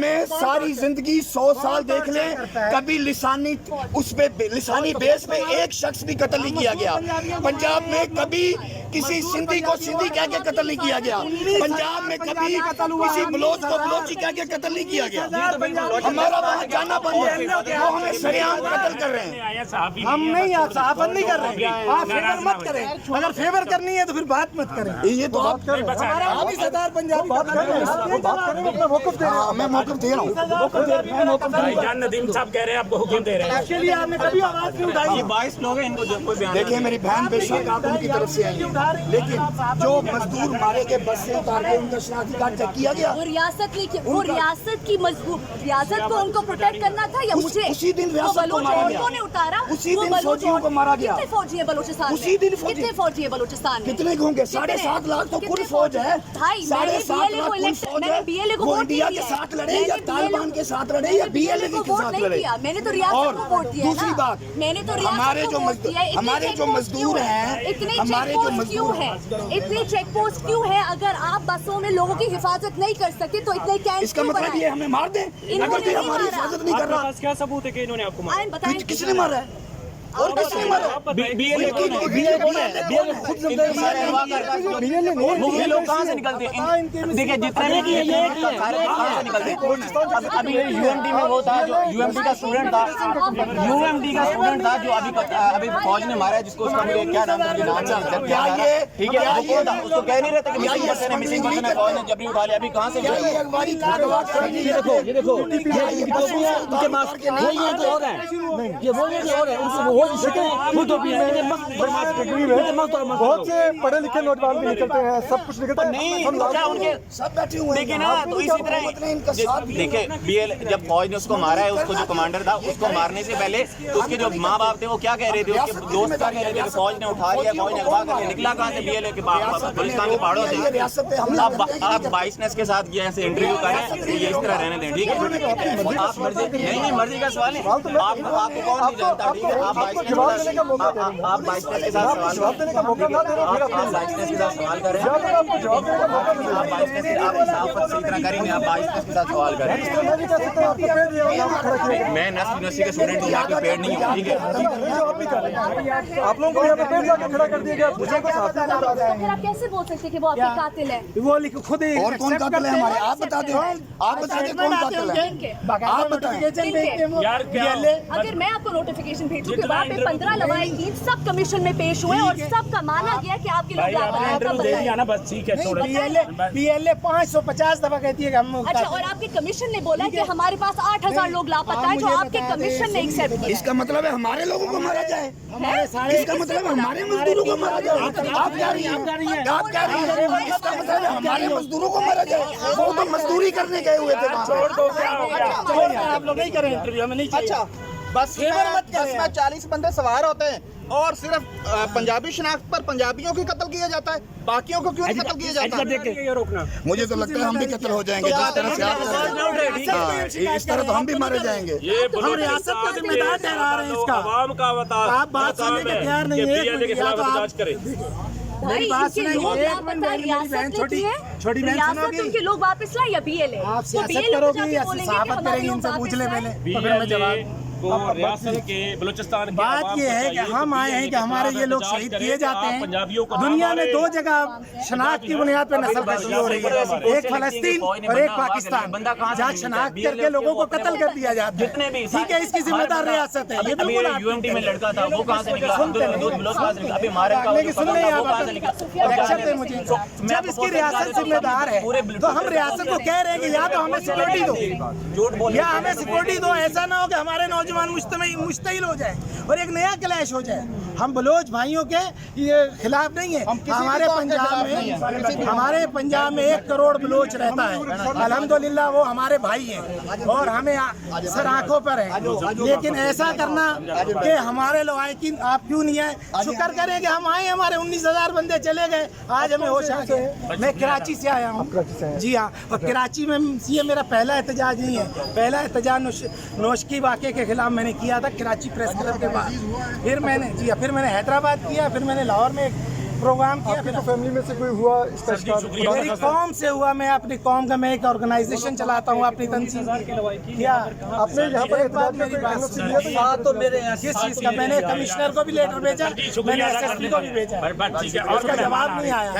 में सारी जिंदगी 100 साल देख लें, कभी लिसानी बेस पे एक शख्स भी कत्ल नहीं किया गया। पंजाब में कभी किसी सिंधी को सिंधी कह के कत्ल नहीं किया गया। पंजाब में कभी किसी बलोच को बलोची कह के कत्ल नहीं किया गया। हमारा वहाँ जाना बंद है, वो हमें सरेआम कत्ल कर रहे हैं। हम नहीं, सहाफत नहीं कर रहे हैं। आप फेवर मत करें, अगर फेवर करनी है तो फिर बात मत करें। ये तो आप कर रहे हैं, आप ही सरदार पंजाबी बात कर रहे हैं, अपना मौक़िफ़ दे रहे हैं। मैं मौक़िफ़ दे रहा हूँ। भाईजान नदीम साहब कह रहे हैं आपको हुक्म दे रहे हैं। इसके लिए आपने कभी आवाज़ नहीं उठाई। 22 लोग हैं, इनको कोई बयान। देखिए मेरी बहन बेशक आप उनकी तरफ से आई है, लेकिन जो मजदूर मारे के बस से उतार के उनका शनाख्ती कार्ड चेक किया गया। वो रियासत की मजबूत रियासत को उनको प्रोटेक्ट करना था या मुझे? उसी दिन रियासत को मारा गया। ने उतारा, उसी दिन फौजियों को मारा गया। कितने फौजी है बलूचिस्तान में? उसी दिन फौजी। कितने फौजी है बलूचिस्तान में? कितने होंगे? 7.5 लाख तो कुल फौज है। 7.5 लाख कुल फौज है। वो इंडिया के साथ लड़े या तालिबान के साथ लड़े या बीएलए के साथ लड़े? मैंने तो रियासत को वोट दिया। दूसरी बात, मैंने तो हमारे जो मजदूर हैं, इतने चेक पोस्ट क्यों है? अगर आप बसों में लोगों की हिफाजत नहीं कर सकते तो इतने कैंप इसका मतलब ये हमें मार दें अगर कोई हमारी हिफाजत नहीं कर रहा। क्या सबूत है कि इन्होंने आपको मारा? बताएं किसने मारा है और किसने मारा? ये लोग कहाँ से निकलते हैं? देखिए जितने भी सारे कहाँ से निकलते हैं? अभी यूएमडी में वो था जो यूएमडी का स्टूडेंट था जो अभी फौज ने मारा है, जिसको उसका मुझे क्या नाम है, ठीक है, वो कौन था? उसको कह नहीं रहे थे कि मिसिंग पर्सन है, फौज ने जबरी उठा लिया। अभी कहाँ से? बहुत से पढ़े लिखे नौजवान भी निकलते हैं, सब कुछ निकलता है। नहीं क्या उनके सब बैठे हुए देखिए ना, तो इसी तरह देखिए बीएल जब फौज ने उसको मारा है, उसको जो कमांडर था उसको मारने से पहले उसके जो माँ बाप थे वो क्या कह रहे थे, उसके दोस्त क्या कह रहे थे कि फौज ने उठा लिया, फौज ने अगवा कर लिया। निकला कहाँ से? बीएल के बलूचिस्तान के पहाड़ों से। आप 22 के साथ ये ऐसे इंटरव्यू करें, ये इस तरह रहने दें, ठीक है? आप मर्जी नहीं मर्जी का सवाल है, आपको कौन नहीं जानता, ठीक है? आप 22 के साथ जवाब देने का मौका ना दे रहे हो, फिर आप 22 के साथ सवाल करें। आपको जवाब देने का मौका नहीं आप 22 के आप साफ सही तरह करेंगे, आप 22 के साथ सवाल करें। मैं नस्ल यूनिवर्सिटी का स्टूडेंट हूँ, यहाँ पे पेड़ नहीं हूँ, ठीक है? आप लोगों को यहाँ पे पेड़ जाके खड़ा कर दिया गया। फिर आप कैसे बोल सकते कि वो आपके कातिल है? वो लिखो खुद ही। और कौन कातिल है हमारे? आप बता दें, आप बता दें कौन कातिल है? आप बताएं। अगर मैं आपको नोटिफिकेशन भेजूं कि वहाँ पे 15 लवाहिकीन सब कमीशन में पेश हुए और सबका माना गया कि आपके लोग ना बस ठीक है, बीएलए 550 दफा कहती है कि हम। अच्छा, और आपके कमीशन ने बोला कि हमारे पास 8000 लोग लापता है, जो आपके कमीशन ने एक्सेप्ट किया। इसका मतलब है हमारे लोगों को मारा जाए? इसका मतलब हमारे मजदूरों को मारा जाए? आप कह रही हैं इसका मतलब है हमारे मजदूरों को मारा जाए? वो तो मजदूरी करने गए हुए थे। आप लोग नहीं करें इंटरव्यू, हमें नहीं चाहिए। अच्छा, बस में 40 बंदे सवार होते हैं और सिर्फ पंजाबी शनाख्त पर पंजाबियों को कत्ल किया जाता है, बाकियों को क्यों नहीं कत्ल किया जाता है? मुझे तो लगता है हम भी कत्ल हो जाएंगे जिस तरह से आप इस तरह तो हम भी मारे जाएंगे। हम रियासत को जिम्मेदार ठहरा रहे हैं इसका। आप बात सुनने के तैयार नहीं है। भाई इनके लोग लापता, रियासत छोटी रियासत उनके लोग वापस लाए या बीएलए? आप सियासत करोगे या सहाफत करेंगे? इनसे पूछ ले पहले, फिर मैं जवाब। रियासत के बलूचिस्तान की बात ये है कि हम आए हैं कि हमारे ये लोग शहीद किए जाते हैं। दुनिया में 2 जगह शनाख्त की बुनियाद पर नस्लकशी हो रही है, एक फलस्तीन और एक पाकिस्तान, जहाँ शनाख्त करके लोगों को कत्ल कर दिया जाता है। ठीक है, इसकी जिम्मेदार रियासत है। ये बिल्कुल यूएमटी में लड़का था, वो कहाँ से निकला? अभी मारे सुन रहे हैं लेक्चर दे मुझे। जब इसकी रियासत जिम्मेदार है तो हम रियासत को कह रहे हैं कि या तो हमें सिक्योरिटी दो या हमें सिक्योरिटी दो। ऐसा ना हो कि हमारे नौजवान मुश्तइल हो जाए और एक नया क्लैश हो जाए। हम बलोच भाइयों के ये खिलाफ नहीं है। हमारे पंजाब में 1 करोड़ बलोच रहता है। अल्हम्दुलिल्लाह वो हमारे भाई हैं और हमें सर आंखों पर है। लेकिन ऐसा करना कि हमारे लवाहिकीन आप क्यों नहीं है? शुक्र करें कि हम आए, हमारे 19,000 बंदे चले गए, आज हमें होश आ गए। मैं कराची से आया हूँ। जी हाँ, और कराची में ये मेरा पहला एहतजाज नहीं है। पहला एहतजाज नौशकी वाक़े के खिलाफ मैंने किया था कराची प्रेस क्लब के बाद। फिर मैंने हैदराबाद किया, फिर मैंने लाहौर में प्रोग्राम किया। आपकी तो फैमिली में से कोई हुआ इसका शिकार? मेरी कौम से हुआ, मैं अपनी कौम का, मैं एक ऑर्गेनाइजेशन चलाता हूँ अपनी तंजीम क्या। आपने यहाँ पर एक बात मेरी बात तो मेरे किस चीज़ का, मैंने कमिश्नर को भी लेटर भेजा, मैंने SSP को भी भेजा, उसका जवाब नहीं आया।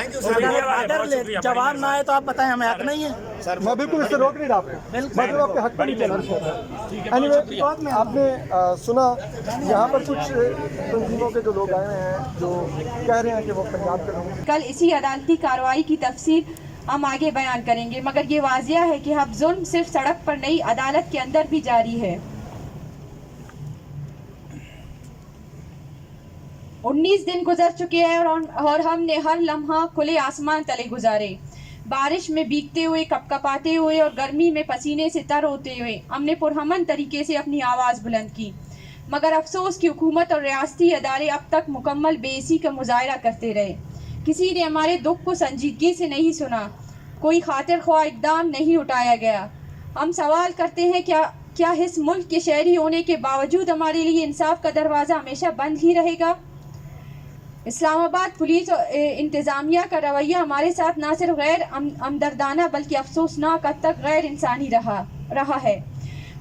अगर जवाब ना आए तो आप बताएं हमें हक नहीं है? मैं बिल्कुल इससे रोक नहीं रहा आपको, मतलब आपके हक पर नहीं चला रहा। एनीवे, आपने सुना यहाँ पर कुछ तंजीमों के जो लोग आए हैं जो कह रहे हैं कि वो पंजाब के लोग। कल इसी अदालती कार्रवाई की तफसील हम आगे बयान करेंगे, मगर ये वाजिया है कि अब जुल्म सिर्फ सड़क पर नहीं, अदालत के अंदर भी जारी है। 19 दिन गुजर चुके हैं और हमने हर लम्हा खुले आसमान तले गुजारे, बारिश में भीगते हुए, कपकपाते हुए और गर्मी में पसीने से तर होते हुए हमने पुरअमन तरीके से अपनी आवाज़ बुलंद की। मगर अफसोस की हुकूमत और रियासती अदारे अब तक मुकम्मल बेइज्जती का मुजाहरा करते रहे। किसी ने हमारे दुख को संजीदगी से नहीं सुना, कोई खातिर ख्वाह इक़दाम नहीं उठाया गया। हम सवाल करते हैं, क्या इस मुल्क के शहरी होने के बावजूद हमारे लिए इंसाफ का दरवाज़ा हमेशा बंद ही रहेगा? इस्लामाबाद पुलिस और इंतज़ामिया का रवैया हमारे साथ ना सिर्फ गैर हमदर्दाना बल्कि अफसोसनाक हद तक गैर इंसानी रहा है।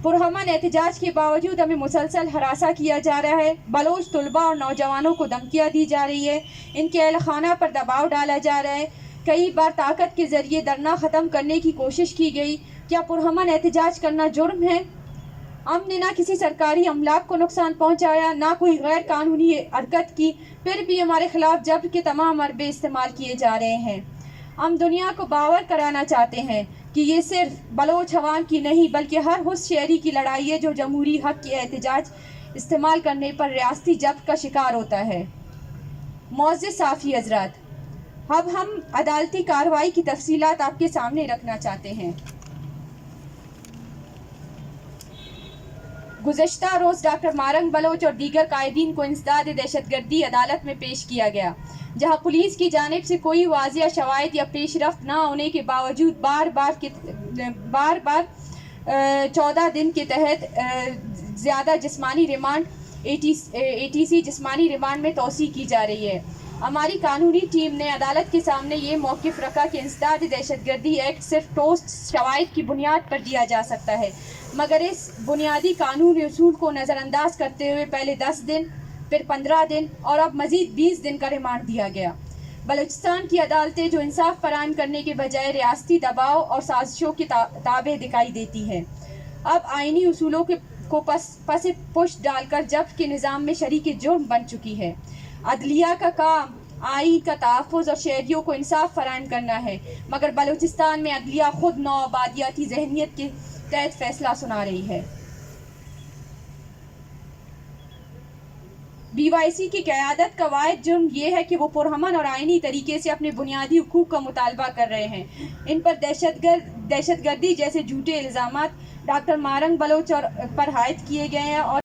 पुरअमन एहतजाज के बावजूद हमें मुसलसल हरासा किया जा रहा है। बलोच तलबा और नौजवानों को धमकियाँ दी जा रही है, इनके अहल खाना पर दबाव डाला जा रहा है। कई बार ताकत के ज़रिए धरना ख़त्म करने की कोशिश की गई। क्या पुरअमन एहतजाज करना जुर्म है? हमने ना किसी सरकारी अमलाक को नुकसान पहुंचाया, ना कोई गैर कानूनी हरकत की, फिर भी हमारे खिलाफ जब्र के तमाम हरबे इस्तेमाल किए जा रहे हैं। हम दुनिया को बावर कराना चाहते हैं कि ये सिर्फ बलोच अवाम की नहीं बल्कि हर उस शहरी की लड़ाई है जो जमहूरी हक के एहतजाज इस्तेमाल करने पर रियासती जब्र का शिकार होता है। मोअज़्ज़िज़ साफ़ी हज़रात, अब हम अदालती कार्रवाई की तफसीलात आपके सामने रखना चाहते हैं। गुज़श्ता रोज़ डॉक्टर मारंग बलोच और दीगर कायदीन को इंसदाद दहशतगर्दी अदालत में पेश किया गया, जहां पुलिस की जानिब से कोई वाज़िया शवाहिद या पेशरफ्त ना होने के बावजूद बार बार 14 दिन के तहत ज़्यादा जिस्मानी रिमांड ATC जिस्मानी रिमांड में तोसी की जा रही है। हमारी कानूनी टीम ने अदालत के सामने ये मौक़िफ़ रखा कि इंसदाद दहशतगर्दी एक्ट सिर्फ ठोस शवाहिद की बुनियाद पर दिया जा सकता है, मगर इस बुनियादी कानूनी उसूल को नज़रअंदाज करते हुए पहले 10 दिन, फिर 15 दिन और अब मज़ीद 20 दिन का रिमांड दिया गया। बलूचिस्तान की अदालतें जो इंसाफ फराहम करने के बजाय रियासती दबाव और साजिशों के ताबे दिखाई देती हैं, अब आइनी उसूलों को पस पुश डालकर जब्र के निज़ाम में शरीक जुर्म बन चुकी है। अदलिया का काम आइन का तहफ़्फ़ुज़ और शहरियों को इंसाफ फराहम करना है, मगर बलूचिस्तान में अदलिया खुद नौआबादियाती जहनीत के तहत फैसला सुना रही है। BYC की क़यादत का वाहिद जुर्म यह है कि वो पुरअमन और आइनी तरीके से अपने बुनियादी हुकूक का मुतालबा कर रहे हैं। इन पर दहशतगर्दी जैसे झूठे इल्ज़ामात डॉक्टर मारंग बलोच पर आयद किए गए हैं और